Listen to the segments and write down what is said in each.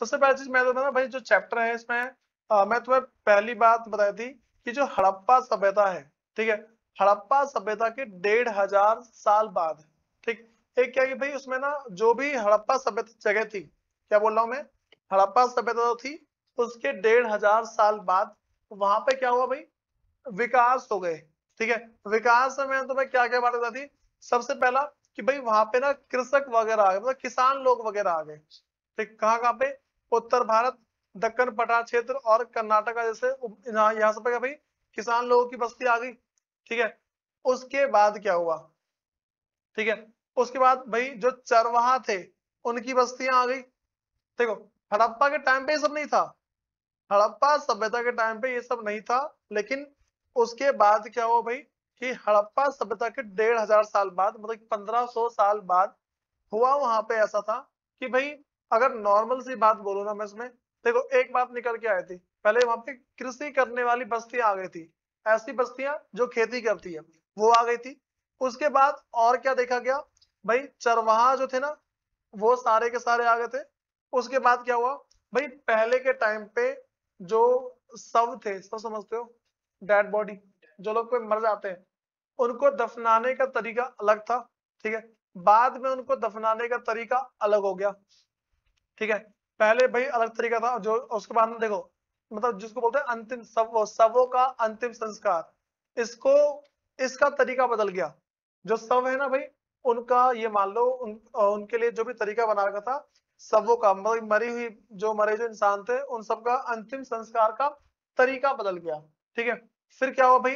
सबसे पहली चीज मैं बताता ना भाई, जो चैप्टर है इसमें मैं तुम्हें पहली बात बताई थी कि जो हड़प्पा सभ्यता है, ठीक है, हड़प्पा सभ्यता के 1500 साल बाद, ठीक, एक क्या कि भाई उसमें ना जो भी हड़प्पा सभ्यता जगह थी, क्या बोल रहा हूँ मैं, हड़प्पा सभ्यता जो थी उसके 1500 साल बाद वहां पे क्या हुआ भाई, विकास हो गए, ठीक है। विकास में मैंने तुम्हें क्या क्या बात बताई थी, सबसे पहला कि भाई वहां पे ना कृषक वगैरह आ गए, मतलब किसान लोग वगैरह आ गए, ठीक, कहाँ कहाँ पे, उत्तर भारत, दक्कन पठार क्षेत्र और कर्नाटका जैसे यहाँ से पे भाई किसान लोगों की बस्ती आ गई, ठीक है। उसके बाद क्या हुआ, ठीक है, उसके बाद भाई जो चरवाहा थे उनकी बस्तियां आ गई। देखो, हड़प्पा के टाइम पे ये सब नहीं था, हड़प्पा सभ्यता के टाइम पे ये सब नहीं था, लेकिन उसके बाद क्या हुआ भाई कि हड़प्पा सभ्यता के 1500 साल बाद, मतलब 1500 साल बाद हुआ वहां पे ऐसा था कि भाई अगर नॉर्मल सी बात बोलो ना मैं इसमें, देखो एक बात निकल के आई थी, पहले वहां पे कृषि करने वाली बस्तियां आ गई थी, ऐसी बस्तियां जो खेती करती है वो आ गई थी। उसके बाद और क्या देखा गया भाई, चरवाहा जो थे ना वो सारे के सारे आ गए थे। उसके बाद क्या हुआ भाई, पहले के टाइम पे जो शव थे, सब समझते हो, डेड बॉडी, जो लोग कोई मर जाते हैं उनको दफनाने का तरीका अलग था, ठीक है। बाद में उनको दफनाने का तरीका अलग हो गया, ठीक है। पहले भाई अलग तरीका था, जो उसके बाद में देखो, मतलब जिसको बोलते हैं अंतिम शवों का अंतिम संस्कार, इसको इसका तरीका बदल गया। जो शव है ना भाई उनका ये मान लो उनके लिए जो भी तरीका बना रखा था शवों का, मतलब मरी हुई जो मरे जो इंसान थे उन सबका अंतिम संस्कार का तरीका बदल गया, ठीक है। फिर क्या हुआ भाई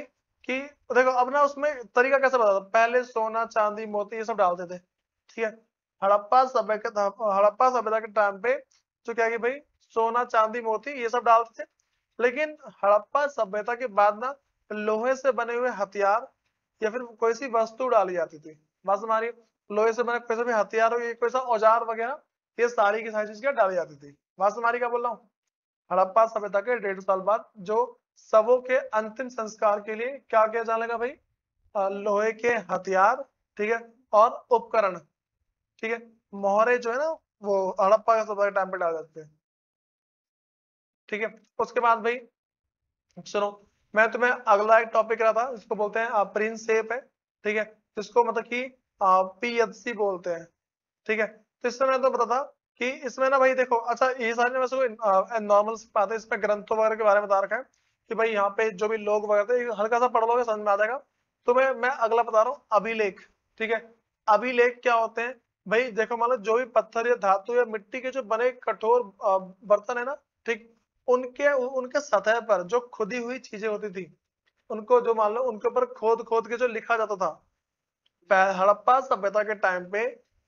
कि देखो अब ना उसमें तरीका कैसे बदला था, पहले सोना चांदी मोती ये सब डालते थे, ठीक है। हड़प्पा सभ्यता के टाइम पे जो क्या कि भाई सोना चांदी मोती ये सब डालते थे, लेकिन हड़प्पा सभ्यता के बाद ना लोहे से बने हुए हथियार या फिर कोई सी वस्तु डाली जाती थी, बस हमारी लोहे से बने कोई सा भी हथियार हो या कोई सा औजार वगैरह, ये सारी की सारी चीज क्या डाली जाती थी। बस हमारी क्या बोल रहा हूँ, हड़प्पा सभ्यता के 150 साल बाद जो शवों के अंतिम संस्कार के लिए क्या किया जाने लगा भाई, लोहे के हथियार, ठीक है, और उपकरण, ठीक है, मोहरे जो है ना वो हड़प्पा का सभ्यता के टाइम पे डाल जाते हैं, ठीक है। उसके बाद भाई सुनो, मैं तुम्हें अगला एक टॉपिक रहा था इसको बोलते हैं प्रिंस शेप है, ठीक है, जिसको मतलब कि पीएचसी बोलते हैं, ठीक है। तो इसमें मैं तो बता था कि इसमें ना भाई देखो, अच्छा ये सारे वैसे नॉर्मल सी बात है, इसमें ग्रंथों वगैरह के बारे में बता रखा है कि भाई यहाँ पे जो भी लोग वगैरह थे हल्का सा पढ़ लोगे समझ में आ जाएगा। तो मैं अगला बता रहा हूँ, अभिलेख, ठीक है। अभिलेख क्या होते हैं भाई, देखो मान लो जो भी पत्थर या धातु या मिट्टी के जो बने कठोर बर्तन है ना, ठीक, उनके उनके सतह पर जो खुदी हुई चीजें होती थी उनको जो मान लो उनके ऊपर खोद खोद के जो लिखा जाता था, हड़प्पा सभ्यता के टाइम पे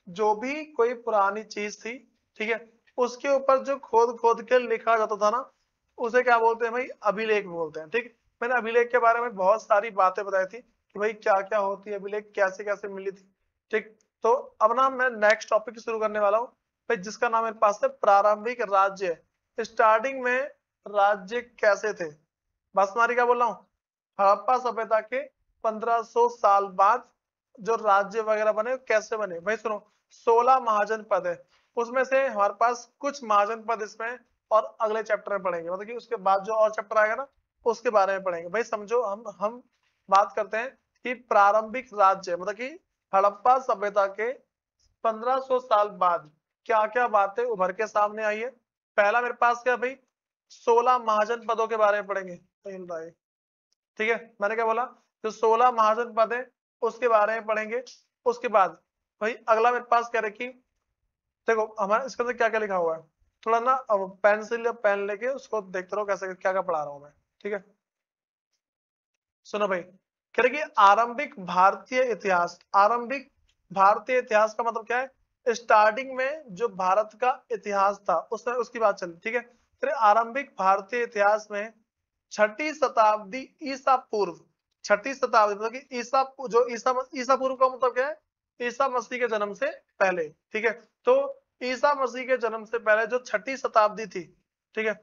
जो भी कोई पुरानी चीज थी, ठीक है, उसके ऊपर जो खोद खोद के लिखा जाता था ना उसे क्या बोलते हैं भाई, अभिलेख बोलते हैं, ठीक। मैंने अभिलेख के बारे में बहुत सारी बातें बताई थी कि भाई क्या क्या होती है अभिलेख, कैसे कैसे मिली थी, ठीक। तो अब ना मैं नेक्स्ट टॉपिक शुरू करने वाला हूँ भाई, जिसका नाम मेरे पास है प्रारंभिक राज्य। स्टार्टिंग में राज्य कैसे थे, बस तुम्हारी क्या बोल रहा हूँ, हड़प्पा सभ्यता के 1500 साल बाद जो राज्य वगैरह बने वो कैसे बने भाई सुनो, 16 महाजन पद है, उसमें से हमारे पास कुछ महाजन पद इसमें और अगले चैप्टर में पढ़ेंगे, मतलब कि उसके बाद जो और चैप्टर आएगा ना उसके बारे में पढ़ेंगे भाई। समझो हम बात करते हैं कि प्रारंभिक राज्य मतलब कि हड़प्पा सभ्यता के 1500 साल बाद क्या क्या बातें उभर के सामने आई है। पहला मेरे पास क्या भाई, 16 महाजन पदों के बारे में पढ़ेंगे, ठीक है। मैंने क्या बोला, जो 16 महाजन पद है उसके बारे में पढ़ेंगे। उसके बाद भाई अगला मेरे पास क्या रखी, देखो हमारे इसके अंदर क्या क्या लिखा हुआ है, थोड़ा ना अब पेंसिल या पेन लेके उसको देखते रहो कैसे क्या क्या पढ़ा रहा हूँ मैं, ठीक है। सुनो भाई, कह रहे कि आरंभिक भारतीय इतिहास, आरंभिक भारतीय इतिहास का मतलब क्या है, स्टार्टिंग में जो भारत का इतिहास था उसमें उसकी बात चली, ठीक है। फिर आरंभिक भारतीय इतिहास में छठी शताब्दी ईसा पूर्व, छठी शताब्दी मतलब कि ईसा पूर्व का मतलब क्या है, ईसा मसीह के जन्म से पहले, ठीक है। तो ईसा मसीह के जन्म से पहले जो छठी शताब्दी थी, ठीक है,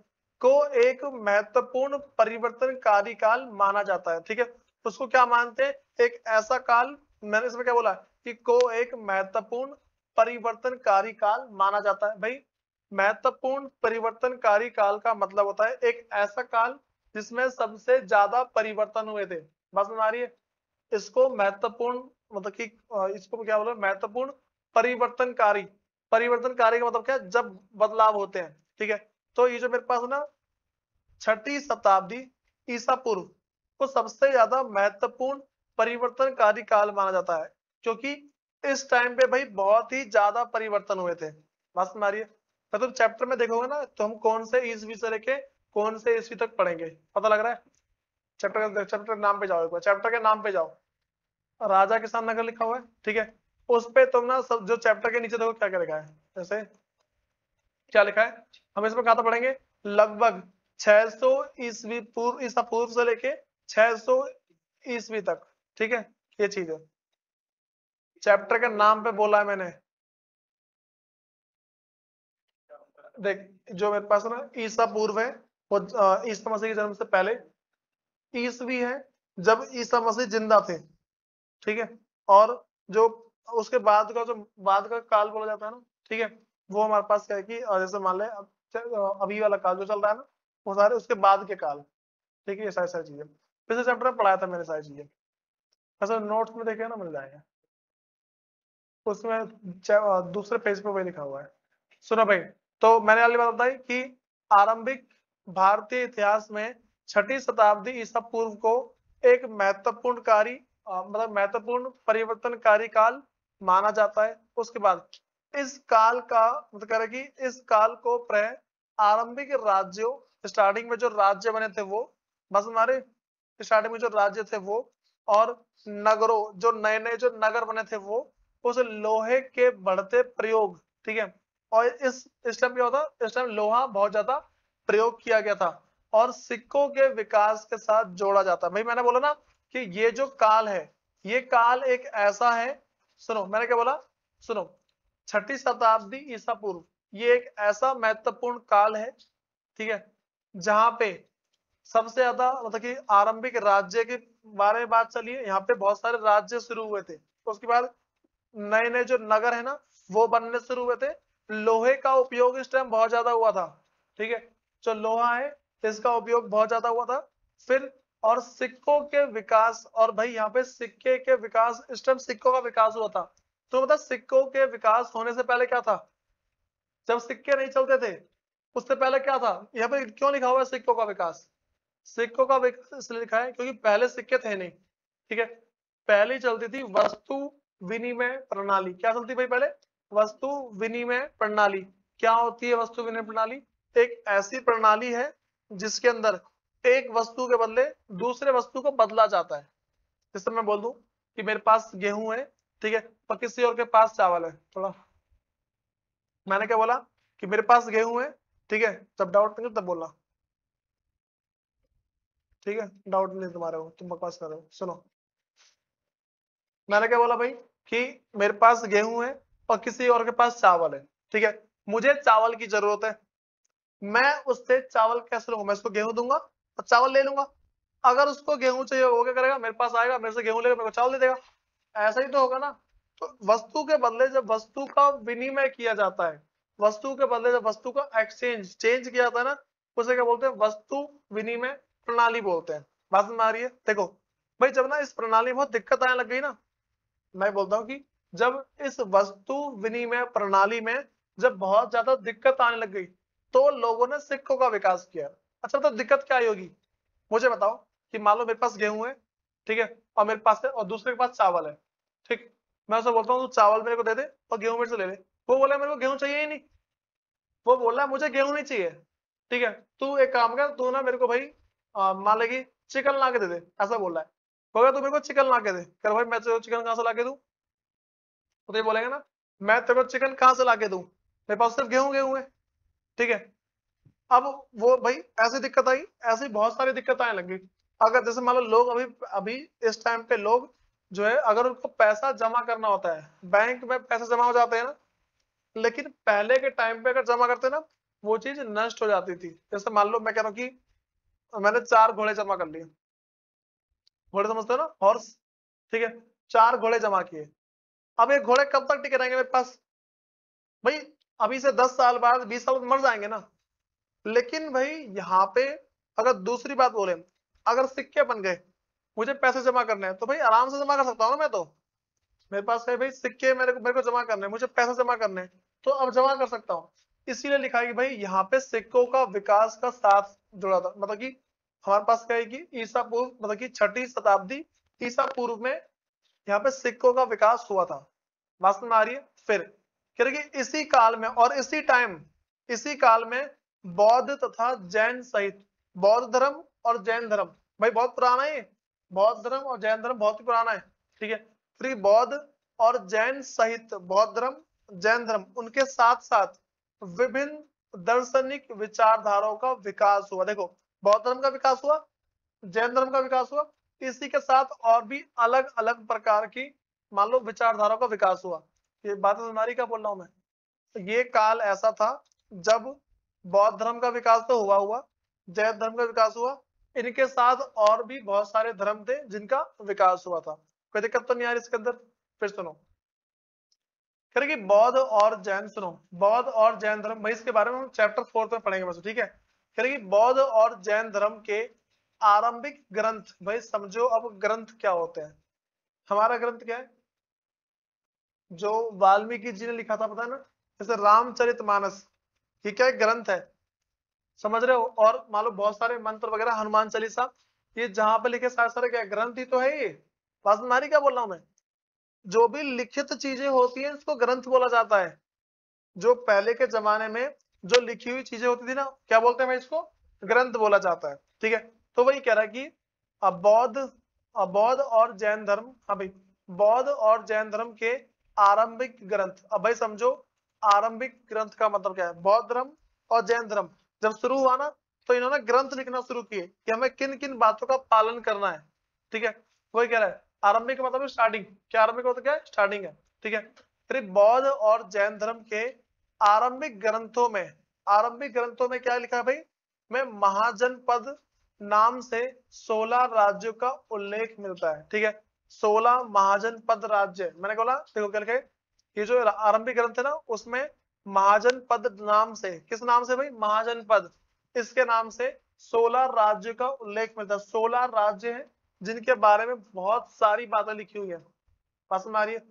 को एक महत्वपूर्ण परिवर्तनकारी काल माना जाता है, ठीक है। उसको क्या मानते हैं, एक ऐसा काल, मैंने इसमें क्या बोला कि को एक महत्वपूर्ण परिवर्तनकारी काल माना जाता है भाई। महत्वपूर्ण परिवर्तनकारी काल का मतलब होता है एक ऐसा काल जिसमें सबसे ज्यादा परिवर्तन हुए थे। बस समझ आ रही है? इसको महत्वपूर्ण मतलब कि इसको क्या बोला, महत्वपूर्ण परिवर्तनकारी। परिवर्तनकारी का मतलब क्या है? जब बदलाव होते हैं, ठीक है। तो ये जो मेरे पास है ना 6ठी शताब्दी ईसा पूर्व को सबसे ज्यादा महत्वपूर्ण परिवर्तनकारी काल माना जाता है, क्योंकि इस टाइम पे भाई बहुत ही ज्यादा परिवर्तन हुए थे। बात समझ आ रही है? मतलब चैप्टर में देखोगे ना तो हम कौन से ईस्वी से लेके कौन से ईस्वी तक पढ़ेंगे, पता लग रहा है? चैप्टर के नाम पे जाओ, एक बार चैप्टर के नाम पे जाओ। राजा किसान नगर लिखा हुआ है, ठीक है। उस पे तुम ना सब जो चैप्टर के नीचे देखो क्या क्या लिखा है, जैसे क्या लिखा है, हम इसमें कहा था पढ़ेंगे लगभग 600 ईसा पूर्व से लेके 600 ईस्वी तक, ठीक है। ये चीज है, चैप्टर के नाम पे बोला है मैंने। देख जो मेरे पास है ना ईसा पूर्व है वो ईसा मसीह के जन्म से पहले, ईस्वी है जब ईसा मसीह जिंदा थे, ठीक है। और जो उसके बाद का जो बाद का काल बोला जाता है ना, ठीक है, वो हमारे पास क्या है कि जैसे मान ले अभी वाला काल जो चल रहा है ना, वो सारे उसके बाद के काल, ठीक है। ये सारी सारी चीजें पिछले चैप्टर में पढ़ाया था मैंने सारी चीजें, ऐसा नोट्स में देखे ना मिल जाएगा, उसमें दूसरे पेज पे वही लिखा हुआ है। सुनो भाई, तो मैंने वाली बात बताई कि आरंभिक भारतीय इतिहास में 6ठी शताब्दी ईसा पूर्व को एक महत्वपूर्णकारी मतलब महत्वपूर्ण परिवर्तनकारी काल माना जाता है। उसके बाद इस काल का मतलब कह रहे कि इस काल को प्राय आरंभिक राज्यों, स्टार्टिंग में जो राज्य बने थे वो, बस हमारे स्टार्टिंग में जो राज्य थे वो, और नगरों जो नए नए जो नगर बने थे वो, उस लोहे के बढ़ते प्रयोग, ठीक है। और इस टाइम क्या होता, इस टाइम लोहा बहुत ज्यादा प्रयोग किया गया था और सिक्कों के विकास के साथ जोड़ा जाता है। भाई मैंने बोला ना कि ये जो काल है, ये काल एक ऐसा है, सुनो मैंने क्या बोला, सुनो, 6ठी शताब्दी ईसा पूर्व ये एक ऐसा महत्वपूर्ण काल है, ठीक है, जहां पे सबसे ज्यादा मतलब कि आरंभिक राज्य के बारे में बात चली है। यहाँ पे बहुत सारे राज्य शुरू हुए थे, तो उसके बाद नए नए जो नगर है ना वो बनने शुरू हुए थे। लोहे का उपयोग इस टाइम बहुत ज्यादा हुआ था, ठीक है। जो लोहा है इसका उपयोग बहुत ज्यादा हुआ था। फिर और सिक्कों के विकास, और भाई यहाँ पे सिक्के के विकास, इस टाइम सिक्कों का विकास हुआ था। तो मतलब सिक्कों के विकास होने से पहले क्या था, जब सिक्के नहीं चलते थे उससे पहले क्या था, यहाँ पे क्यों लिखा हुआ है सिक्कों का विकास? सिक्कों का विकास इसलिए लिखा है क्योंकि पहले सिक्के थे नहीं, ठीक है। पहले चलती थी वस्तु विनिमय प्रणाली। क्या चलती भाई पहले? वस्तु विनिमय प्रणाली। क्या होती है वस्तु विनिमय प्रणाली? एक ऐसी प्रणाली है जिसके अंदर एक वस्तु के बदले दूसरे वस्तु को बदला जाता है। जैसे मैं बोल दूं कि मेरे पास गेहूं है, ठीक है, और किसी और के पास चावल है। थोड़ा मैंने क्या बोला कि मेरे पास गेहूं है, ठीक है, जब डाउट नहीं तब बोलना, ठीक है। डाउट नहीं तुम्हारे हो, तुम बकवास कर रहे हो। सुनो मैंने क्या बोला भाई कि मेरे पास गेहूं है और किसी और के पास चावल है, ठीक है। मुझे चावल की जरूरत है, मैं उससे चावल कैसे लूंगा? मैं उसको गेहूं दूंगा और चावल ले लूंगा। अगर उसको गेहूं चाहिए वो क्या करेगा, मेरे पास आएगा, मेरे से गेहूं लेगा, मेरे को चावल दे देगा। ऐसा ही तो होगा ना। तो वस्तु के बदले जब वस्तु का विनिमय किया जाता है, वस्तु के बदले जब वस्तु का एक्सचेंज चेंज किया जाता है ना, उसे क्या बोलते हैं? वस्तु विनिमय प्रणाली बोलते हैं। बात में आ रही है? देखो भाई जब ना इस प्रणाली में बहुत दिक्कत आने लग गई ना, मैं बोलता हूँ कि जब इस वस्तु विनिमय प्रणाली में जब बहुत ज्यादा दिक्कत आने लग गई तो लोगों ने सिक्कों का विकास किया। अच्छा तो दिक्कत क्या आई होगी मुझे बताओ। कि मान लो मेरे पास गेहूं है, ठीक है, और मेरे पास है और दूसरे के पास चावल है, ठीक। मैं उसे बोलता हूँ तू चावल मेरे को दे दे और गेहूं मेरे से ले ले। वो बोला मेरे को गेहूं चाहिए ही नहीं, वो बोला मुझे गेहूं नहीं चाहिए, ठीक है। तू एक काम कर, तू ना मेरे को भाई मान ले कि चिकन ला के दे दे, ऐसा बोल रहा है। बोला तू मेरे को चिकन ला के दे, कर भाई मैं तेरे को चिकन कहाँ से ला के दूं? तो ये बोलेगा ना मैं तेरे को चिकन कहाँ से ला के दूं, मेरे पास सिर्फ गेहूं गेहूं है, ठीक है। अब वो भाई ऐसी दिक्कत आई, ऐसी बहुत सारी दिक्कत आने लगी। अगर जैसे मान लो लोग अभी अभी इस टाइम पे लोग जो है अगर उनको पैसा जमा करना होता है, बैंक में पैसे जमा हो जाते हैं ना, लेकिन पहले के टाइम पे अगर जमा करते ना वो चीज नष्ट हो जाती थी। जैसे मान लो मैं कह रहा हूँ कि मैंने 4 घोड़े जमा कर लिए, घोड़े समझते हो ना, हॉर्स, ठीक है। 4 घोड़े जमा किए, अब ये घोड़े कब तक टिके रहेंगे मेरे पास भाई? अभी से 10 साल बाद 20 साल बाद मर जाएंगे ना। लेकिन भाई यहाँ पे अगर दूसरी बात बोले, अगर सिक्के बन गए, मुझे पैसे जमा करने हैं, तो भाई आराम से जमा कर सकता हूँ ना मैं तो। मेरे पास है भाई सिक्के, मेरे को जमा करने हैं, मुझे पैसे जमा करने हैं, तो अब जमा कर सकता हूँ। इसीलिए लिखा है कि भाई यहाँ पे सिक्कों का विकास का साथ जुड़ा था। मतलब कि हमारे पास क्या है कि ईसा पूर्व, मतलब कि 6ठी शताब्दी ईसा पूर्व में यहाँ पे सिक्कों का विकास हुआ था। बात समझ में आ रही है? फिर कह रहे कि इसी काल में और इसी काल में बौद्ध तथा जैन सहित, बौद्ध धर्म और जैन धर्म, भाई बहुत पुराना है, बौद्ध धर्म और जैन धर्म बहुत ही पुराना है, ठीक है। फिर बौद्ध और जैन सहित, बौद्ध धर्म जैन धर्म, उनके साथ साथ विभिन्न दार्शनिक विचारधाराओं का विकास हुआ। देखो, बौद्ध धर्म का विकास हुआ, जैन धर्म का विकास हुआ, इसी के साथ और भी अलग अलग प्रकार की मान लो विचारधारा का विकास हुआ। ये बात हमारी क्या बोल रहा हूं मैं? तो ये काल ऐसा था जब बौद्ध धर्म का विकास तो हुआ, जैन धर्म का विकास हुआ, इनके साथ और भी बहुत सारे धर्म थे जिनका विकास हुआ था। कोई दिक्कत तो नहीं आ रही इसके अंदर? फिर सुनो, कह रहे कि बौद्ध और जैन, सुनो, बौद्ध और जैन धर्म, भाई इसके बारे में हम चैप्टर 4 में पढ़ेंगे बस, ठीक है। कह रहे कि बौद्ध और जैन धर्म के आरंभिक ग्रंथ, भाई समझो अब ग्रंथ क्या होते हैं। हमारा ग्रंथ क्या है? जो वाल्मीकि जी ने लिखा था, पता है ना, जैसे रामचरितमानस, ये क्या एक ग्रंथ है, समझ रहे हो? और मान लो बहुत सारे मंत्र वगैरह, हनुमान चालीसा, ये जहां पे लिखे सारे सारे क्या ग्रंथ ही तो है ये। बात तुम्हारी क्या बोल रहा हूं मैं? जो भी लिखित चीजें होती हैं इसको ग्रंथ बोला जाता है। जो पहले के जमाने में जो लिखी हुई चीजें होती थी ना, क्या बोलते हैं भाई इसको? ग्रंथ बोला जाता है, ठीक है। तो वही कह रहा है कि बौद्ध और जैन धर्म, हाँ भाई, बौद्ध और जैन धर्म के आरंभिक ग्रंथ। अब भाई समझो, आरंभिक ग्रंथ का मतलब क्या है? बौद्ध धर्म और जैन धर्म जब शुरू हुआ ना, तो इन्होंने ग्रंथ लिखना शुरू किए कि हमें किन किन बातों का पालन करना है, ठीक है। वही कह रहा है, आरंभिक का मतलब स्टार्टिंग, क्या आरंभिक मतलब क्या है? स्टार्टिंग है, ठीक है। फिर बौद्ध और जैन धर्म के आरंभिक ग्रंथों में क्या लिखा है भाई? में महाजनपद नाम से 16 राज्यों का उल्लेख मिलता है, ठीक है। 16 महाजनपद राज्य, मैंने बोला देखो क्या लिखा है, ये जो आरंभिक ग्रंथ है ना, उसमें महाजनपद नाम से, किस नाम से भाई? महाजनपद, इसके नाम से 16 राज्यों का उल्लेख मिलता है। 16 राज्य हैं जिनके बारे में बहुत सारी बातें लिखी हुई है। पास में आ रही है?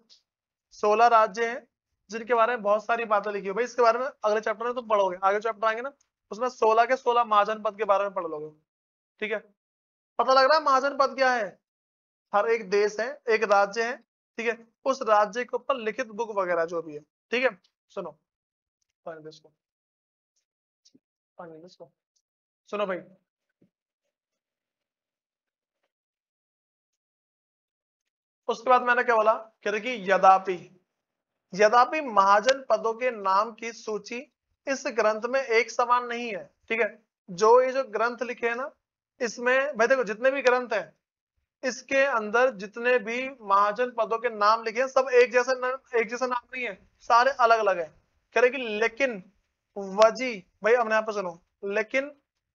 16 राज्य हैं जिनके बारे में बहुत सारी बातें लिखी हुई। भाई इसके बारे में अगले चैप्टर में तुम पढ़ोगे, आगे चैप्टर आएंगे ना, उसमें 16 के 16 महाजनपद के बारे में पढ़ लोगे, ठीक है। पता लग रहा है महाजनपद क्या है? हर एक देश है, एक राज्य है, ठीक है, उस राज्य के ऊपर लिखित बुक वगैरह जो भी है, ठीक है। सुनो, पानी दे इसको, पानी दे इसको। सुनो भाई, उसके बाद मैंने क्या बोला, कह रहे कि यद्यपि महाजन पदों के नाम की सूची इस ग्रंथ में एक समान नहीं है, ठीक है। जो ये जो ग्रंथ लिखे हैं ना, इसमें भाई देखो जितने भी ग्रंथ हैं, इसके अंदर जितने भी महाजन पदों के नाम लिखे हैं, सब एक जैसा नाम नहीं है, सारे अलग अलग है। कह रहे कि लेकिन वजी, भाई हमने यहाँ पर सुनो, लेकिन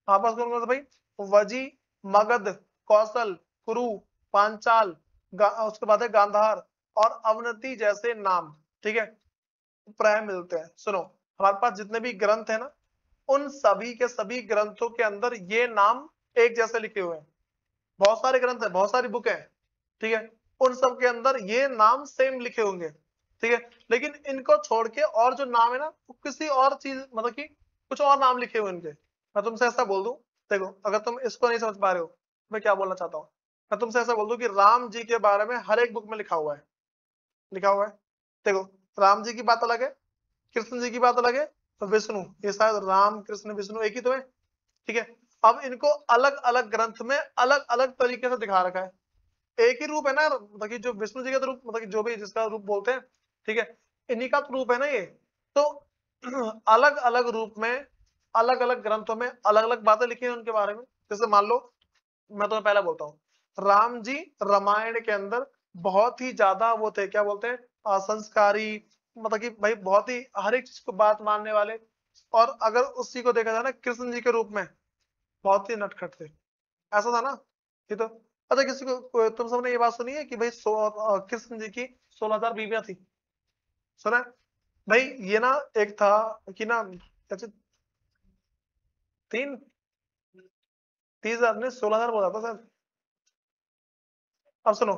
आपस कौन कौन सा भाई? वजी, मगध, कौशल, कुरु, पांचाल, उसके बाद है गांधार और अवनति जैसे नाम, ठीक है, प्राय मिलते हैं। सुनो, हमारे पास जितने भी ग्रंथ है ना, उन सभी के सभी ग्रंथों के अंदर ये नाम एक जैसे लिखे हुए हैं। बहुत सारे ग्रंथ है, बहुत सारी बुक है, ठीक है, उन सब के अंदर ये नाम सेम लिखे होंगे, ठीक है। लेकिन इनको छोड़ के और जो नाम है ना, वो किसी और चीज, मतलब कि कुछ और नाम लिखे हुए इनके। मैं तुमसे ऐसा बोल दूं, देखो अगर तुम इसको नहीं समझ पा रहे हो, मैं क्या बोलना चाहता हूँ, मैं तुमसे ऐसा बोल दूं कि राम जी के बारे में हर एक बुक में लिखा हुआ है, लिखा हुआ है। देखो, राम जी की बात अलग है, कृष्ण जी की बात अलग है, तो विष्णु, ये शायद राम कृष्ण विष्णु एक ही तो है, ठीक है। अब इनको अलग अलग ग्रंथ में अलग अलग तरीके से दिखा रखा है। एक ही रूप है ना, मतलब कि जो विष्णु जी का तो रूप, मतलब कि जो भी जिसका रूप बोलते हैं, ठीक है, इन्हीं का तो रूप है ना ये। तो अलग अलग रूप में अलग अलग ग्रंथों में अलग अलग बातें लिखी हैं उनके बारे में। जैसे मान लो, मैं तुम्हें पहले बोलता हूँ, राम जी रामायण के अंदर बहुत ही ज्यादा वो थे, क्या बोलते हैं, संस्कारी, मतलब कि भाई बहुत ही हर एक चीज को बात मानने वाले। और अगर उसी को देखा जाए ना कृष्ण जी के रूप में, बहुत ही नटखट थे, ऐसा था ना। ये तो अच्छा, किसी तुम सबने ये बात सुनी है कि भाई कृष्ण जी की 16,000 बीवियां थी? सुना है? भाई ये ना एक था कि ना अच्छा 30,000 ने 16,000 बोला था सर। अब सुनो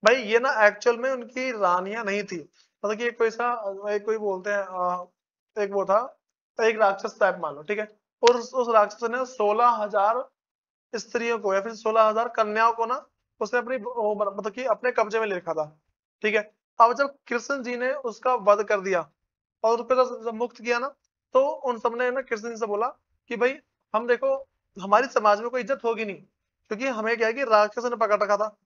भाई, ये ना एक्चुअल में उनकी रानियां नहीं थी, मतलब कि एक कोई सा, एक कोई बोलते हैं एक वो था, एक राक्षस टाइप मान लो, ठीक है। और उस राक्षस ने 16,000 स्त्रियों को या फिर 16,000 कन्याओं को ना उसने अपनी मतलब कि अपने कब्जे में ले रखा था, ठीक है। अब जब कृष्ण जी ने उसका वध कर दिया और उसको जब मुक्त किया ना, तो उन सबने ना कृष्ण जी से बोला कि भाई हम देखो, हमारी समाज में कोई इज्जत होगी नहीं, क्योंकि हमें क्या है कि राक्षस ने पकड़ रखा था,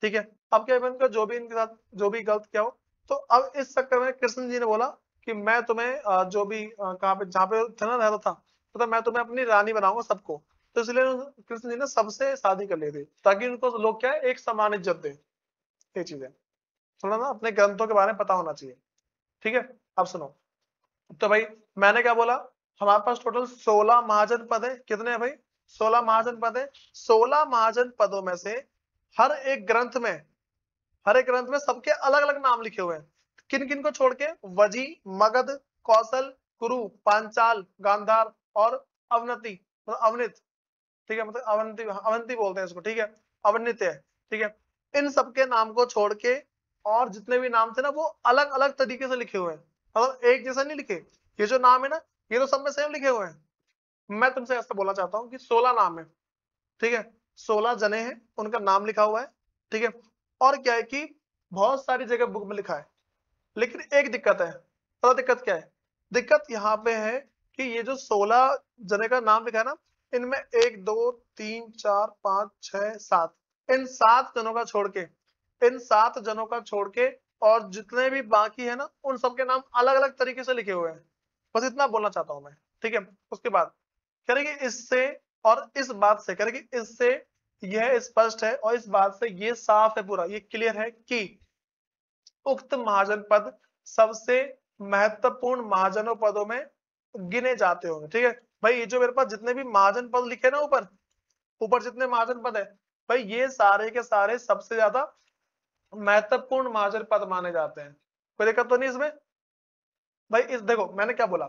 ठीक है। अब क्या है, इनका जो भी इनके साथ जो भी गलत किया हो, तो अब इस चक्कर में कृष्ण जी ने बोला कि मैं तुम्हें जो भी कहाँ पे जहाँ पे था ना रहता था, तो मैं तुम्हें अपनी रानी बनाऊंगा सबको। तो इसलिए कृष्ण जी ने सबसे शादी कर ली थी, ताकि उनको लोग क्या है एक समान इज्जत दे। ये चीज है, थोड़ा ना अपने ग्रंथों के बारे में पता होना चाहिए, ठीक है। अब सुनो, तो भाई मैंने क्या बोला, हमारे पास टोटल 16 महाजन पद है। कितने हैं भाई? 16 महाजन पद है। 16 महाजन पदों में से हर एक ग्रंथ में, हर एक ग्रंथ में सबके अलग अलग नाम लिखे हुए हैं। किन किन को छोड़ के? वजी, मगध, कौशल, कुरु, पांचाल, गांधार और अवनति, मतलब अवनित, ठीक है। मतलब अवंती, अवंती बोलते हैं इसको, ठीक है। अवनित है, ठीक है। इन सबके नाम को छोड़ के और जितने भी नाम थे ना, वो अलग अलग तरीके से लिखे हुए हैं, मतलब एक जैसा नहीं लिखे। ये जो नाम है ना, ये तो सब में सेम लिखे हुए हैं। मैं तुमसे ऐसा बोलना चाहता हूँ कि 16 नाम है, ठीक है। 16 जने हैं, उनका नाम लिखा हुआ है, ठीक है। और क्या है कि बहुत सारी जगह बुक में लिखा है, लेकिन एक दिक्कत है। पता दिक्कत क्या है? दिक्कत यहाँ पे है कि ये जो 16 जने का नाम लिखा है ना, इनमें 1 2 3 4 5 6 7, इन 7 जनों का छोड़ के, इन 7 जनों का छोड़ के और जितने भी बाकी है ना, उन सबके नाम अलग अलग तरीके से लिखे हुए हैं। बस इतना बोलना चाहता हूं मैं, ठीक है। उसके बाद कह रहे कि इससे और इस बात से, कह रहे कि इससे यह स्पष्ट है और इस बात से ये साफ है, पूरा ये क्लियर है कि उक्त महाजन पद सबसे महत्वपूर्ण महाजनों पदों में गिने जाते होंगे, ठीक है। भाई ये जो मेरे पास जितने भी महाजन पद लिखे ना ऊपर, ऊपर जितने महाजन पद है, भाई ये सारे के सारे सबसे ज्यादा महत्वपूर्ण महाजन पद माने जाते हैं। कोई दिक्कत तो नहीं इसमें? भाई इस देखो मैंने क्या बोला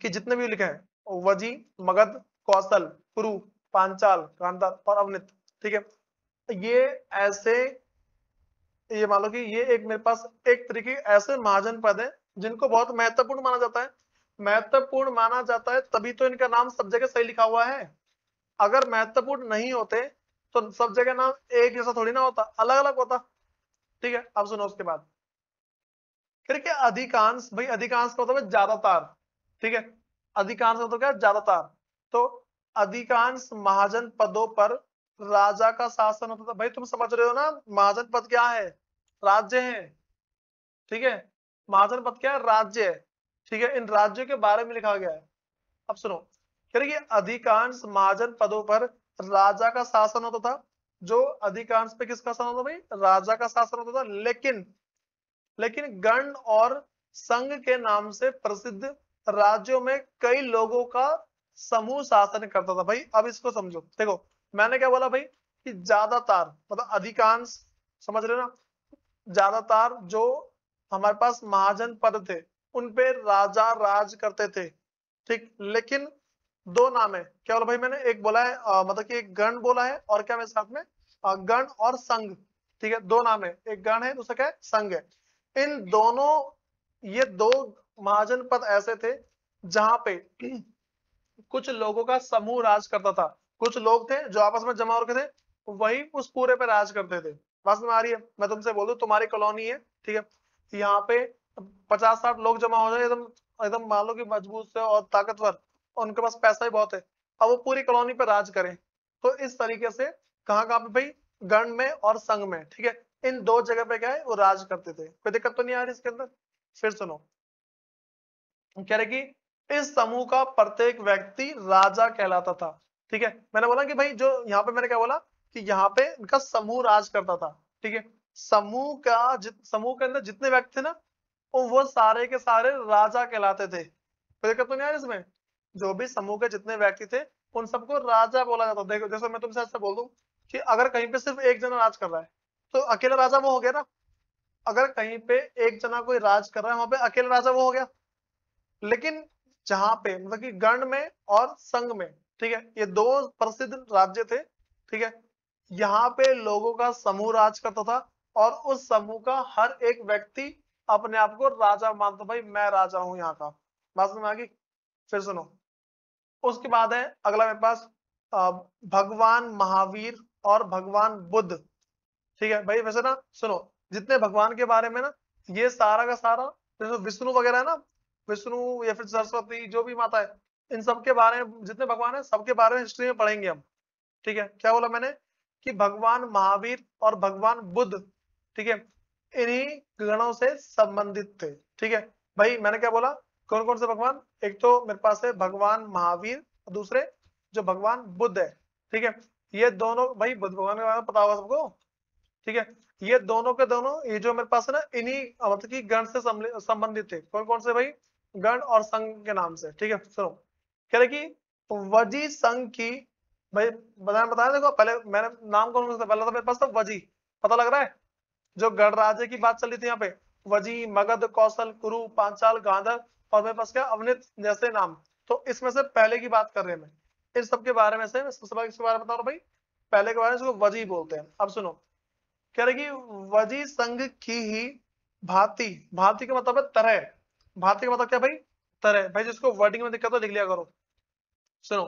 कि जितने भी लिखे हैं, वजी, मगध, कौशल, कुरु, पांचाल, गांधार और अवनित, ठीक है। ये ऐसे, ये मान लो कि ये एक मेरे पास एक तरीके के ऐसे महाजन पद है जिनको बहुत महत्वपूर्ण माना जाता है। महत्वपूर्ण माना जाता है तभी तो इनका नाम सब जगह सही लिखा हुआ है। अगर महत्वपूर्ण नहीं होते तो सब जगह नाम एक जैसा थोड़ी ना होता, अलग अलग होता, ठीक है। अब सुनो उसके बाद, फिर क्या अधिकांश, भाई अधिकांश का मतलब ज्यादातर, ठीक है। अधिकांश का तो क्या? ज्यादातर। तो अधिकांश महाजन पदों पर राजा का शासन होता था। भाई तुम समझ रहे हो ना, महाजन पद क्या है? राज्य है, ठीक है। महाजन पद क्या है? राज्य है, ठीक है। इन राज्यों के बारे में लिखा गया है। अब सुनो, कह रहे कि अधिकांश महाजन पदों पर राजा का शासन होता था। जो अधिकांश पे किसका शासन होता? भाई राजा का शासन होता था। लेकिन गण और संघ के नाम से प्रसिद्ध राज्यों में कई लोगों का समूह शासन करता था। भाई अब इसको समझो, देखो मैंने क्या बोला भाई कि ज्यादातर मतलब अधिकांश, समझ रहे हो ना? ज्यादातर जो हमारे पास महाजन पद थे उन पे राजा राज करते थे, ठीक। लेकिन दो नाम है, क्या बोला भाई मैंने? एक बोला है मतलब कि एक गण बोला है, और क्या मेरे साथ में गण और संघ, ठीक है। दो नाम है, एक गण है, दूसरा क्या है? संघ है। इन दोनों, ये दो महाजन पद ऐसे थे जहां पे कुछ लोगों का समूह राज करता था। कुछ लोग थे जो आपस में जमा होकर थे, वही उस पूरे पे राज करते थे। बात में आ रही है? मैं तुमसे बोल दूं, तुम्हारी कॉलोनी है, ठीक है। यहाँ पे 50-60 लोग जमा हो जाए, एकदम एकदम मान लो कि मजबूत से और ताकतवर, और उनके पास पैसा भी बहुत है, अब वो पूरी कॉलोनी पे राज करें। तो इस तरीके से कहाँ कहाँ पे भाई? गण में और संघ में, ठीक है। इन दो जगह पे क्या है, वो राज करते थे। कोई दिक्कत तो नहीं आ रही इसके अंदर? फिर सुनो, कह रहे कि इस समूह का प्रत्येक व्यक्ति राजा कहलाता था, ठीक है। मैंने बोला कि भाई जो यहाँ पे मैंने क्या बोला कि यहाँ पे इनका समूह राज करता था, ठीक है। समूह का समूह के अंदर जितने व्यक्ति थे ना, वो सारे के सारे राजा कहलाते थे। कोई दिक्कत तो नहीं आ रही इसमें? जो भी समूह के जितने व्यक्ति थे उन सबको राजा बोला जाता था। देखो जैसे मैं तुमसे ऐसा बोल दूं कि अगर कहीं पे सिर्फ एक जना राज कर रहा है, तो अकेला राजा वो हो गया ना, अगर कहीं पे एक जना कोई राज कर रहा है, वहां पे अकेला राजा वो हो गया। लेकिन जहां पे मतलब कि गण में और संघ में, ठीक है, ये दो प्रसिद्ध राज्य थे, ठीक है, यहाँ पे लोगों का समूह राज करता था और उस समूह का हर एक व्यक्ति अपने आप को राजा मानता, भाई मैं राजा हूं यहाँ का। बात समझ में आ गई? फिर सुनो, उसके बाद है अगला मेरे पास भगवान महावीर और भगवान बुद्ध। ठीक है भाई, वैसे ना सुनो, जितने भगवान के बारे में ना, ये सारा का सारा, जैसे विष्णु वगैरह है ना, विष्णु या फिर सरस्वती जो भी माता है, इन सब के बारे में, जितने भगवान है सबके बारे में हिस्ट्री में पढ़ेंगे हम। ठीक है, क्या बोला मैंने कि भगवान महावीर और भगवान बुद्ध, ठीक है, इन्हीं गणों से संबंधित थे। ठीक है भाई, मैंने क्या बोला, कौन कौन से भगवान, एक तो मेरे पास है भगवान महावीर और दूसरे जो भगवान बुद्ध है। ठीक है, ये दोनों भाई बुद्ध भगवान के बारे में पता होगा सबको। ठीक है, ये दोनों के दोनों, ये जो मेरे पास है ना, इन्हीं मतलब कि गण से संबंधित थे। कौन कौन से भाई, गण और संघ के नाम से। ठीक है सुनो, कह रहे कि वजी संघ की, भाई बताया देखो, पहले मैंने नाम कौन सा पहला था मेरे पास, तो वजी, पता लग रहा है, जो गणराज्य की बात चल रही थी यहाँ पे, वजी, मगध, कौशल, कुरु, पांचाल, गांधार और मेरे पास क्या अवनित जैसे नाम। तो इसमें से पहले की बात कर रहे हैं मैं, इन सब के बारे में से सबसे पहले इसके बारे में बता रहा हूँ भाई। पहले के बारे में इसको वजी बोलते हैं। अब सुनो, कह रहे कि वजी संघ की ही भांति, भांति का मतलब है तरह, भांति का मतलब क्या भाई, तरह। भाई जिसको वर्डिंग में दिक्कत हो लिख लिया करो। सुनो,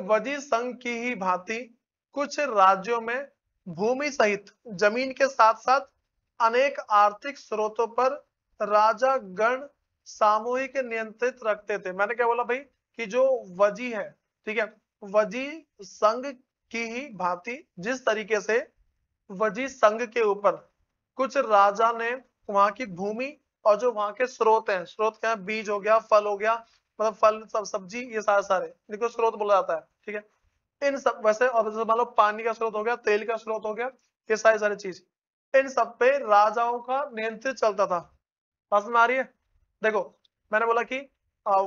वजी संघ की ही भांति कुछ राज्यों में भूमि सहित जमीन के साथ साथ अनेक आर्थिक स्रोतों पर राजा गण सामूहिक नियंत्रित रखते थे। मैंने क्या बोला भाई कि जो वजी है, ठीक है, वजी संघ की ही भांति जिस तरीके से वजी संघ के ऊपर कुछ राजा ने वहां की भूमि और जो वहां के स्रोत हैं, स्रोत क्या है, बीज हो गया, फल हो गया, मतलब फल सब सब्जी, ये सारे सारे इनको स्रोत बोला जाता है। ठीक है, इन सब वैसे, और जैसे मान लो पानी का स्रोत हो गया, तेल का स्रोत हो गया, ये सारी सारी चीज, इन सब पे राजाओं का नियंत्रित चलता था। समझ में आ रही है? देखो, मैंने बोला कि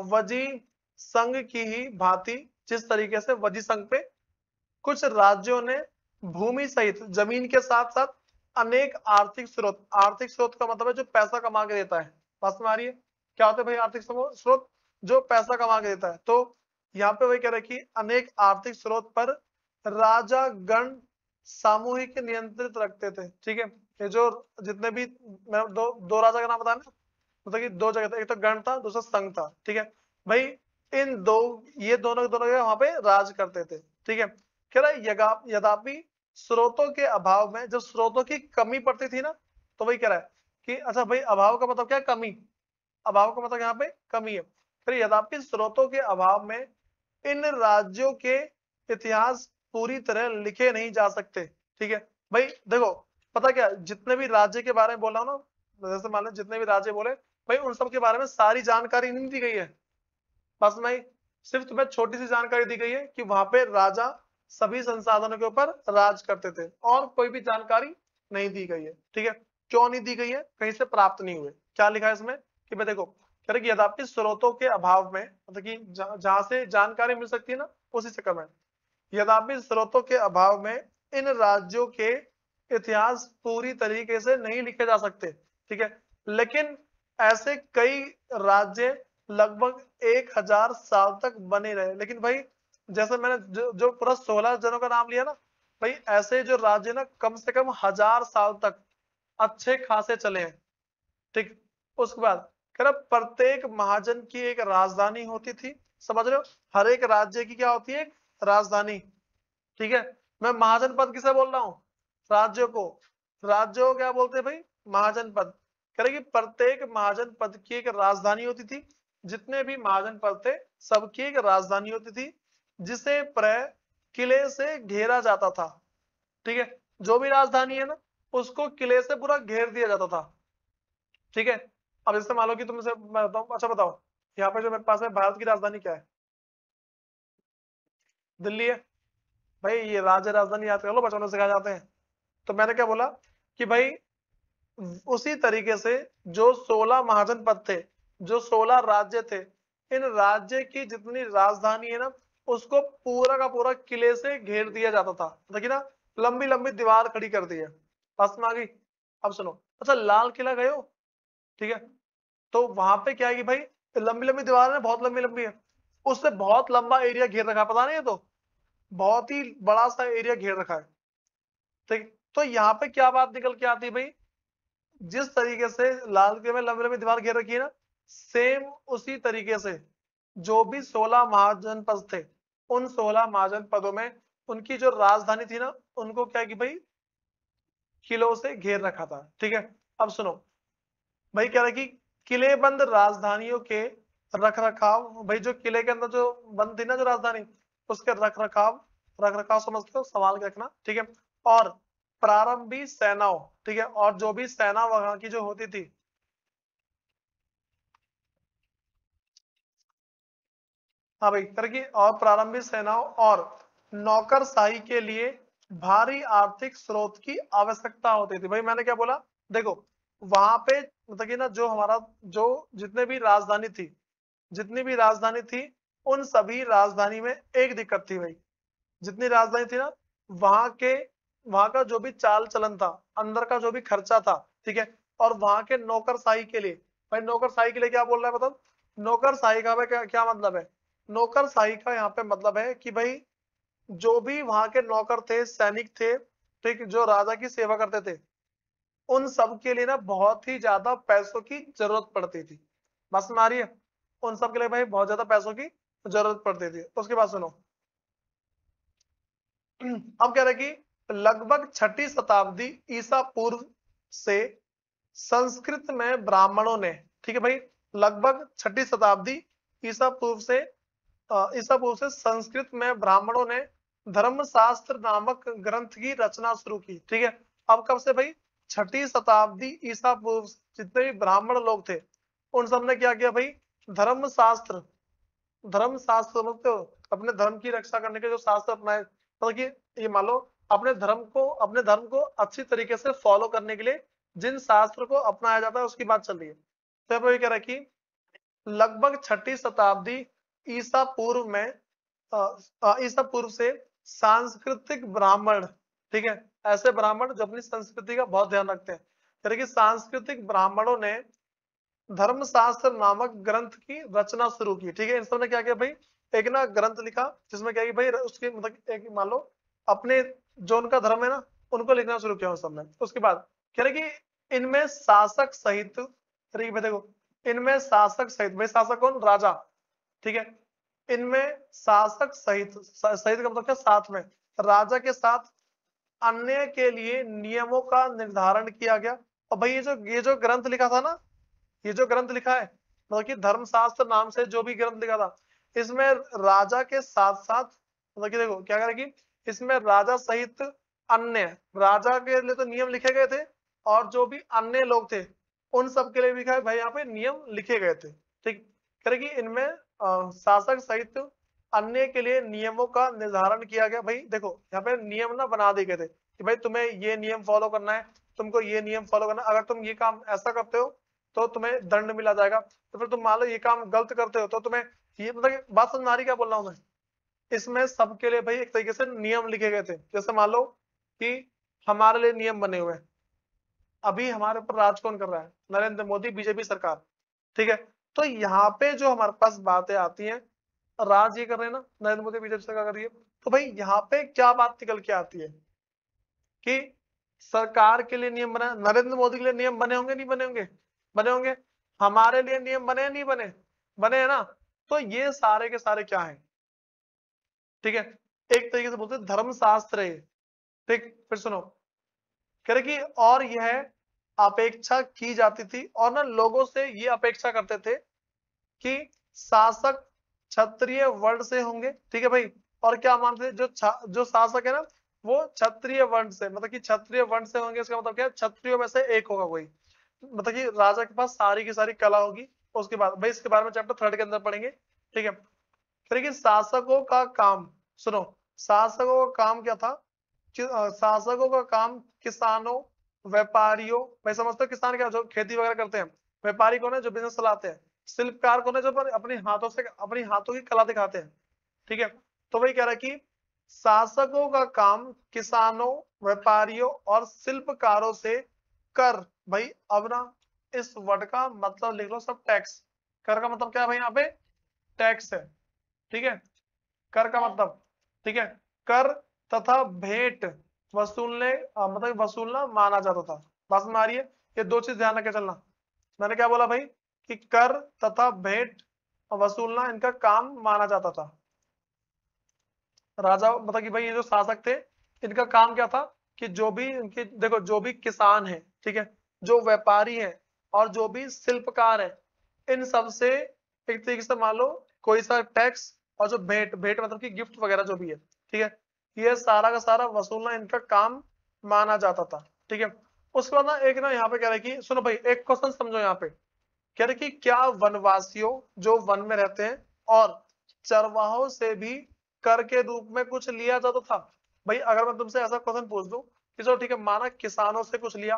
वजी संघ की ही भांति जिस तरीके से वजी संघ पे कुछ राज्यों ने भूमि सहित जमीन के साथ साथ अनेक आर्थिक स्रोत, आर्थिक स्रोत का मतलब है जो पैसा कमा के देता है। बात समझ आ रही है? क्या होता है भाई आर्थिक स्रोत? जो पैसा कमा के देता है। तो यहाँ पे वही कह रहे हैं कि अनेक आर्थिक स्रोत पर राजा गण सामूहिक नियंत्रित रखते थे। ठीक है, ये जो जितने भी, मैं दो दो राजा का नाम बताया ना, मतलब कि दो जगह था, एक तो गण था, दूसरा संघ था। ठीक है भाई, इन दो, ये दोनों दोनों जगह वहां पे राज करते थे। ठीक है, कह रहा है यद्यपि स्रोतों के अभाव में, जब स्रोतों की कमी पड़ती थी ना, तो वही कह रहा है कि अच्छा भाई, अभाव का मतलब क्या है, कमी, अभाव का मतलब यहाँ पे कमी है। फिर यद्यपि स्रोतों के अभाव में इन राज्यों के इतिहास पूरी तरह लिखे नहीं जा सकते। ठीक है भाई, देखो, पता क्या, जितने भी राज्य के बारे में बोला ना, जैसे मान लो जितने भी राज्य बोले, भाई उन सब के बारे में सारी जानकारी नहीं दी गई है। बस नहीं, सिर्फ तुम्हें छोटी सी जानकारी दी गई है कि वहां पे राजा सभी संसाधनों के ऊपर राज करते थे, और कोई भी जानकारी नहीं दी गई है। ठीक है, क्यों नहीं दी गई है, कहीं से प्राप्त नहीं हुए। क्या लिखा है इसमें कि भाई देखो, कह रहे कि यद्यपि स्रोतों के अभाव में, मतलब कि जहां से जानकारी मिल सकती है ना, उसी चक्कर में, यद्यपि स्रोतों के अभाव में इन राज्यों के इतिहास पूरी तरीके से नहीं लिखे जा सकते। ठीक है, लेकिन ऐसे कई राज्य लगभग 1000 साल तक बने रहे। लेकिन भाई जैसे मैंने जो पूरा 16 जनों का नाम लिया ना, भाई ऐसे जो राज्य ना कम से कम 1000 साल तक अच्छे खासे चले हैं। ठीक, उसके बाद कह रहा प्रत्येक महाजन की एक राजधानी होती थी। समझ रहे हो, हर एक राज्य की क्या होती है, एक राजधानी। ठीक है, मैं महाजन पद किसे बोल रहा हूँ, राज्यों को, राज्यों को क्या बोलते हैं भाई, महाजन पद। कह रहे कि प्रत्येक महाजन पद की एक राजधानी होती थी, जितने भी महाजन पद थे सबकी एक राजधानी होती थी, जिसे प्राय किले से घेरा जाता था। ठीक है, जो भी राजधानी है ना, उसको किले से पूरा घेर दिया जाता था। ठीक है, अब जैसे मान लो कि तुमसे मैं बताऊं, अच्छा बताओ, यहाँ पे जो मेरे पास है, भारत की राजधानी क्या है, दिल्ली है। भाई ये राज्य राजधानी याद कर लो, बचपन में सिखाए जाते हैं। तो मैंने क्या बोला कि भाई उसी तरीके से जो 16 महाजन पद थे, जो 16 राज्य थे, इन राज्य की जितनी राजधानी है ना, उसको पूरा का पूरा किले से घेर दिया जाता था। देखिए ना, लंबी लंबी दीवार खड़ी कर दी है। पास में आ गई। अब सुनो, अच्छा लाल किला गए हो, ठीक है, तो वहां पे क्या है कि भाई लंबी लंबी दीवार है, बहुत लंबी लंबी है, उससे बहुत लंबा एरिया घेर रखा है, पता नहीं है, तो बहुत ही बड़ा सा एरिया घेर रखा है, ठीक। तो यहाँ पे क्या बात निकल के आती है भाई, जिस तरीके से लाल किले में लंबी लंबी दीवार घेर रखी है ना, सेम उसी तरीके से जो भी 16 महाजनपद थे, उन 16 महाजनपदों में उनकी जो राजधानी थी ना, उनको क्या कि भाई किलों से घेर रखा था, ठीक है। अब सुनो भाई, क्या है कि किलेबंद राजधानियों के रख रखाव, भाई जो किले के अंदर जो बंद थी ना जो राजधानी, उसके रख रखाव समझ के संभाल के रखना, ठीक है। और प्रारंभिक सेनाओं, ठीक है, और जो भी सेना वहां की जो होती थी, हाँ भाई करके, और प्रारंभिक सेनाओं और नौकरशाही के लिए भारी आर्थिक स्रोत की आवश्यकता होती थी। भाई मैंने क्या बोला, देखो वहां पे मतलब कि ना जो हमारा जो जितने भी राजधानी थी, जितनी भी राजधानी थी, उन सभी राजधानी में एक दिक्कत थी भाई, जितनी राजधानी थी ना, वहां के वहां का जो भी चाल चलन था, अंदर का जो भी खर्चा था, ठीक है, और वहां के नौकरशाही के लिए, भाई नौकरशाही के लिए क्या बोल रहा है मतलब, नौकरशाही का भाई क्या मतलब है, नौकरशाही का यहाँ पे मतलब है कि भाई जो भी वहां के नौकर थे, सैनिक थे, ठीक, जो राजा की सेवा करते थे, उन सब के लिए ना बहुत ही ज्यादा पैसों की जरूरत पड़ती थी। बस में आ रही है, उन सब के लिए भाई बहुत ज्यादा पैसों की जरूरत पड़ती थी। उसके बाद सुनो, अब कह रहे कि लगभग छठी शताब्दी ईसा पूर्व से संस्कृत में ब्राह्मणों ने, ठीक है भाई, लगभग छठी शताब्दी ईसा पूर्व से ईसा पूर्व से संस्कृत में ब्राह्मणों ने धर्मशास्त्र नामक ग्रंथ की रचना शुरू की, ठीक है। अब कब से भाई, छठी शताब्दी ईसा पूर्व जितने भी ब्राह्मण लोग थे, उन सब ने क्या किया भाई, धर्मशास्त्र, धर्मशास्त्र समझते हो, अपने धर्म की रक्षा करने के जो शास्त्र अपनाए, मतलब कि ये मान लो अपने धर्म को अच्छी तरीके से फॉलो करने के लिए जिन शास्त्र को अपनाया जाता है उसकी बात चल रही है। तो ये कह रहा है कि लगभग छठी शताब्दी ईसा पूर्व में ईसा पूर्व से सांस्कृतिक ब्राह्मण, ठीक है, ऐसे ब्राह्मण जो अपनी संस्कृति का बहुत ध्यान रखते हैं, यानी कि सांस्कृतिक ब्राह्मणों ने धर्मशास्त्र नामक ग्रंथ की रचना शुरू की, ठीक है। इन सबने क्या किया भाई, एक ना ग्रंथ लिखा, जिसमें क्या कि भाई उसके मतलब एक मान लो अपने जो उनका धर्म है ना, उनको लिखना शुरू किया उस सबने। उसके बाद कह रहे कि इनमें शासक सहित, अरे भाई देखो, इनमें शासक सहित, भाई शासक कौन, राजा, ठीक है, इनमें शासक सहित, सहित का मतलब क्या, साथ में, राजा के साथ अन्य के लिए नियमों का निर्धारण किया गया। और भाई ये जो ग्रंथ लिखा था ना, ये जो ग्रंथ लिखा है, मतलब कि धर्मशास्त्र नाम से जो भी ग्रंथ लिखा था, इसमें राजा के साथ साथ, मतलब कि देखो क्या करें कि इसमें राजा सहित अन्य, राजा के लिए तो नियम लिखे गए थे, और जो भी अन्य लोग थे उन सब के लिए भी भाई यहाँ पे नियम लिखे गए थे, ठीक। करें कि इनमें शासक सहित अन्य के लिए नियमों का निर्धारण किया गया। भाई देखो यहाँ पे नियम ना बना दिए गए थे कि भाई तुम्हें ये नियम फॉलो करना है, तुमको ये नियम फॉलो करना है, अगर तुम ये काम ऐसा करते हो तो तुम्हें दंड मिला जाएगा, तो फिर तुम मान लो ये काम गलत करते हो तो तुम्हें ये, मतलब बात समझ आ रही क्या बोल रहा हूँ मैं, इसमें सबके लिए भाई एक तरीके से नियम लिखे गए थे। जैसे मान लो कि हमारे लिए नियम बने हुए हैं, अभी हमारे ऊपर राज कौन कर रहा है, नरेंद्र मोदी, बीजेपी सरकार, ठीक है। तो यहाँ पे जो हमारे पास बातें आती हैं, राज ये कर रहे हैं ना, नरेंद्र मोदी बीजेपी सरकार कर रही है, तो भाई यहाँ पे क्या बात निकल के आती है कि सरकार के लिए नियम बना, नरेंद्र मोदी के लिए नियम बने होंगे, नहीं बने होंगे, बने होंगे, हमारे लिए नियम बने नहीं बने, बने हैं ना। तो ये सारे के सारे क्या है, ठीक है, एक तरीके से बोलते हैं धर्मशास्त्र है, ठीक। फिर सुनो, कह रहे कि और यह अपेक्षा की जाती थी, और ना लोगों से ये अपेक्षा करते थे कि शासक क्षत्रिय वर्ण से होंगे, ठीक है भाई, और क्या मानते थे, जो शासक है ना, वो क्षत्रिय वर्ण से, मतलब कि क्षत्रिय वर्ण से होंगे, इसका मतलब क्या है, क्षत्रियो में से एक होगा कोई, मतलब कि राजा के पास सारी की सारी कला होगी। उसके बाद भाई इसके बारे में चैप्टर 3 के अंदर पढ़ेंगे, ठीक है। लेकिन शासकों का काम, सुनो, शासकों का काम क्या था, शासकों का काम किसानों, व्यापारियों, भाई समझते हो किसान क्या, जो खेती वगैरह करते हैं, व्यापारी कौन है, जो बिजनेस चलाते हैं, शिल्पकार कौन है, जो अपने हाथों से अपनी हाथों की कला दिखाते हैं, ठीक है। तो वही कह रहा है कि शासकों का काम किसानों, व्यापारियों और शिल्पकारों से कर भाई, अब ना इस वर्ड का मतलब लिख लो सब टैक्स। कर का मतलब क्या है भाई, यहाँ पे टैक्स है, ठीक है, कर का मतलब, ठीक है, कर तथा भेंट वसूलने मतलब वसूलना माना जाता था। बात में आ रही है, ये दो चीज ध्यान रखे चलना। मैंने क्या बोला भाई कि कर तथा भेंट वसूलना इनका काम माना जाता था। राजा मतलब कि भाई ये जो शासक थे, इनका काम क्या था कि जो भी इनके देखो, जो भी किसान है, ठीक है, जो व्यापारी है और जो भी शिल्पकार है, इन सब से एक तरीके से मान लो कोई सा टैक्स, और जो भेंट भेंट मतलब कि गिफ्ट वगैरह जो भी है, ठीक है, ये सारा का सारा वसूलना इनका काम माना जाता था, ठीक है। उसके बाद ना एक ना यहाँ पे कह रहे कि सुनो भाई, एक क्वेश्चन समझो यहाँ पे, कह रहे कि क्या वनवासियों जो वन में रहते हैं और चरवाहों से भी कर के रूप में कुछ लिया जाता था? भाई अगर मैं तुमसे ऐसा क्वेश्चन पूछ दूं कि चलो ठीक है, माना किसानों से कुछ लिया,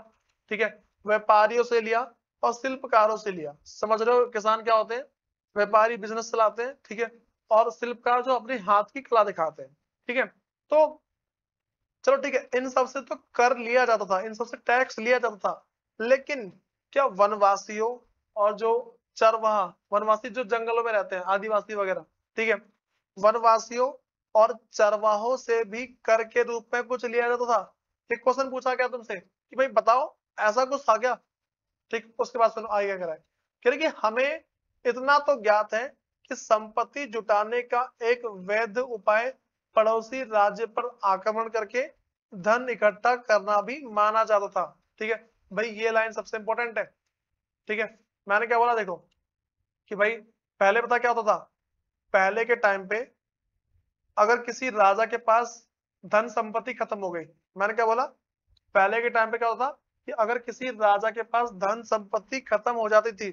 ठीक है, व्यापारियों से लिया और शिल्पकारों से लिया। समझ रहे हो किसान क्या होते हैं? व्यापारी बिजनेस चलाते हैं, ठीक है, और शिल्पकार जो अपने हाथ की कला दिखाते हैं, ठीक है। तो चलो ठीक है, इन सब से तो कर लिया जाता था, इन सब से टैक्स लिया जाता था, लेकिन क्या वनवासियों और जो चरवाहा, वनवासी जो जंगलों में रहते हैं, आदिवासी वगैरह, ठीक है, वनवासियों और चरवाहों से भी कर के रूप में कुछ लिया जाता था? एक क्वेश्चन पूछा गया तुमसे कि भाई बताओ ऐसा कुछ था क्या? ठीक, उसके बाद सुनो आगे क्या कह रहा है, कह रहे कि हमें इतना तो ज्ञात है कि संपत्ति जुटाने का एक वैध उपाय पड़ोसी राज्य पर आक्रमण करके धन इकट्ठा करना भी माना जाता था। ठीक है भाई, ये लाइन सबसे इंपॉर्टेंट है, ठीक है। मैंने क्या बोला देखो कि भाई पहले पता क्या होता था, पहले के टाइम पे अगर किसी राजा के पास धन संपत्ति खत्म हो गई, मैंने क्या बोला, पहले के टाइम पे क्या होता कि अगर किसी राजा के पास धन संपत्ति खत्म हो जाती थी,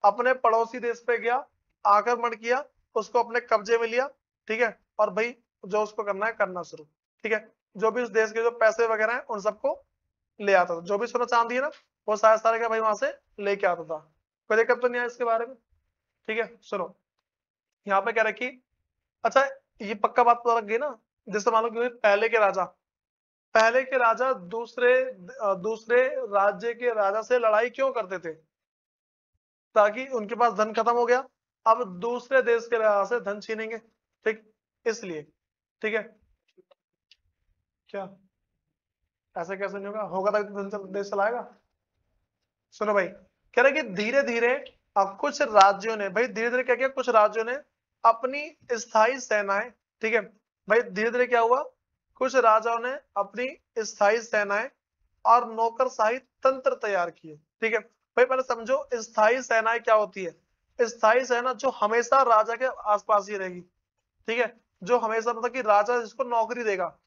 अपने पड़ोसी देश पे गया, आक्रमण किया, उसको अपने कब्जे में लिया, ठीक है, और भाई जो उसको करना है करना शुरू, ठीक है, जो भी उस देश के जो पैसे वगैरह हैं उन सबको ले आता था, जो भी सोना चांदी है ना वो सारे सारे का भाई वहां से लेके आता था। कोई दिक्कत तो नहीं है इसके बारे में, ठीक है। सुनो यहाँ पे कह रहे कि अच्छा, ये पक्का बात पता लग गई ना, जैसे मान लो कि भाई पहले के राजा दूसरे राज्य के राजा से लड़ाई क्यों करते थे? ताकि उनके पास धन खत्म हो गया, अब दूसरे देश के राजा से धन छीनेंगे, ठीक, इसलिए, ठीक है। क्या ऐसा कैसे नहीं होगा, होगा तो धन देश चलाएगा। सुनो भाई, कह रहे कि धीरे धीरे अब कुछ राज्यों ने, भाई धीरे धीरे क्या किया, कुछ राज्यों ने अपनी स्थायी सेनाएं, ठीक है, भाई धीरे धीरे क्या हुआ, कुछ राजाओं ने अपनी स्थायी सेनाएं और नौकरशाही तंत्र तैयार किए, ठीक है। भाई पहले समझो स्थायी सेनाएं क्या होती है। स्थायी सेना जो हमेशा राजा के आसपास ही रहेगी, ठीक है, जो हमेशा मतलब कि राजा जिसको नौकरी देगा,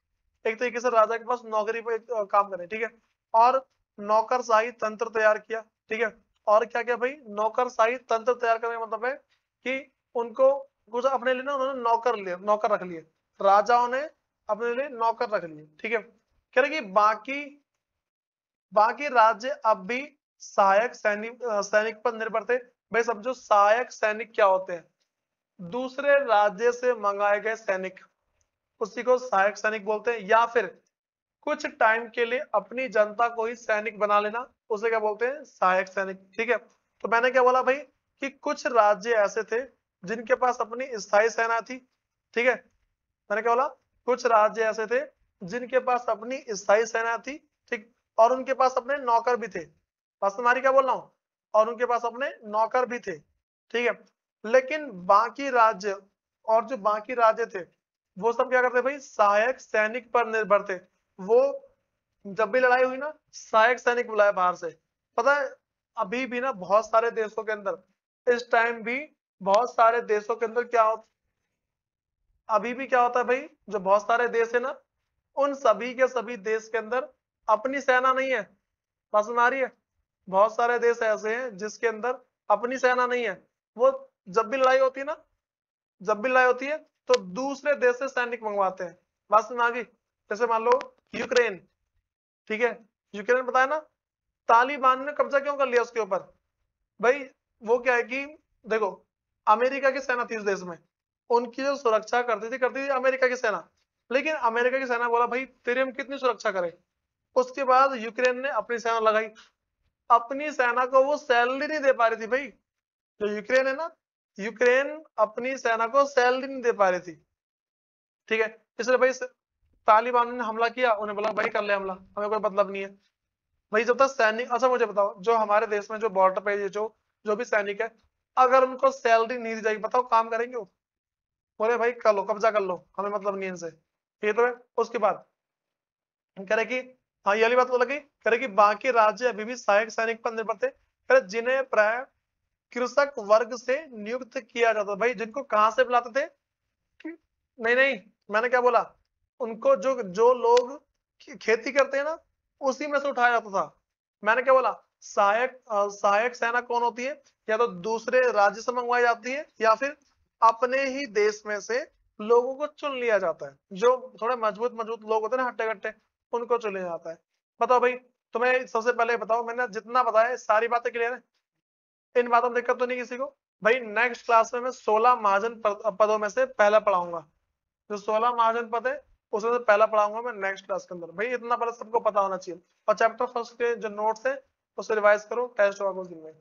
एक तरीके से राजा के पास नौकरी पे काम करे, ठीक है। और नौकरशाही तंत्र तैयार किया, ठीक है। और क्या क्या भाई, नौकरशाही तंत्र तैयार करने का मतलब है कि उनको कुछ अपने लिए ना उन्होंने नौकर रख लिए, राजाओं ने अपने लिए नौकर रख लिए, ठीक है। कह रहे कि बाकी राज्य अब भी सहायक सैनिक पर निर्भर थे। भाई समझो सहायक सैनिक क्या होते हैं, दूसरे राज्य से मंगाए गए सैनिक, उसी को सहायक सैनिक बोलते हैं। या फिर कुछ टाइम के लिए अपनी जनता को ही सैनिक बना लेना, उसे क्या बोलते हैं, सहायक सैनिक, ठीक है। तो मैंने क्या बोला भाई कि कुछ राज्य ऐसे थे जिनके पास अपनी स्थायी सेना थी, ठीक है। मैंने क्या बोला, कुछ राज्य ऐसे थे जिनके पास अपनी स्थायी सेना थी, ठीक, और उनके पास अपने नौकर भी थे। बस तुम्हारी क्या बोल रहा हूँ, और उनके पास अपने नौकर भी थे, ठीक है। लेकिन बाकी राज्य, और जो बाकी राज्य थे वो सब क्या करते भाई, सहायक सैनिक पर निर्भर थे। वो जब भी लड़ाई हुई ना, सहायक सैनिक बुलाए बाहर से। पता है अभी भी ना बहुत सारे देशों के अंदर, इस टाइम भी बहुत सारे देशों के अंदर क्या होता, अभी भी क्या होता है भाई, जो बहुत सारे देश है ना, उन सभी के सभी देश के अंदर अपनी सेना नहीं है। बात सुन आ रही है, बहुत सारे देश ऐसे हैं जिसके अंदर अपनी सेना नहीं है। वो जब भी लड़ाई होती है ना, जब भी लड़ाई होती है तो दूसरे देश से सैनिक मंगवाते हैं। बात सुन आ गई, जैसे मान लो यूक्रेन, ठीक है, यूक्रेन बताया ना, तालिबान ने कब्जा क्यों कर लिया उसके ऊपर? भाई वो क्या है कि देखो, अमेरिका की सेना थी उस देश में, उनकी जो सुरक्षा करती थी अमेरिका की सेना। लेकिन अमेरिका की सेना बोला भाई तेरी हम कितनी सुरक्षा करें, उसके बाद यूक्रेन ने अपनी सेना लगाई, अपनी सेना को वो सैलरी नहीं दे पा रही थी भाई। जो यूक्रेन है ना, यूक्रेन अपनी सेना को सैलरी नहीं दे पा रही थी, ठीक है। इसलिए भाई तालिबान ने हमला किया, उन्हें बोला भाई कर ले हमला, हमें कोई मतलब नहीं है भाई। जब तक सैनिक, अच्छा मुझे बताओ, जो हमारे देश में जो बॉर्डर पे जो जो भी सैनिक है, अगर उनको सैलरी नहीं दी जाएगी, बताओ काम करेंगे वो? बोले भाई कर लो, कब्जा कर लो, हमें मतलब नहीं है इनसे। ये तो है। उसके बाद कह रहे कि हाँ ये वाली बात तो लगी, कह रहे कि बाकी राज्य अभी भी सहायक सैनिक पर निर्भर थे, कह रहे जिन्हें प्राय कृषक वर्ग से नियुक्त किया जाता था। भाई जिनको कहां से बुलाते थे कि नहीं नहीं, मैंने क्या बोला, उनको जो जो लोग खेती करते हैं ना, उसी में से उठाया जाता था। मैंने क्या बोला, सहायक सेना कौन होती है, या तो दूसरे राज्य से मंगवाई जाती है, या फिर अपने ही देश में से लोगों को चुन लिया जाता है। जो थोड़े मजबूत मजबूत लोग होते हैं ना, हट्टे कट्टे, उनको चुन लिया जाता है। बताओ भाई, तुम्हें सबसे पहले बताओ, मैंने जितना बताया सारी बातें क्लियर है, इन बातों में दिक्कत तो नहीं किसी को? भाई नेक्स्ट क्लास में मैं 16 महाजन पदों में से पहला पढ़ाऊंगा। जो 16 महाजन पद है उसमें से पहला पढ़ाऊंगा मैं नेक्स्ट क्लास के अंदर। भाई इतना पहले सबको पता होना चाहिए। और चैप्टर फर्स्ट के जो नोट्स है उसे रिवाइज करो, टेस्ट होगा कुछ दिन में।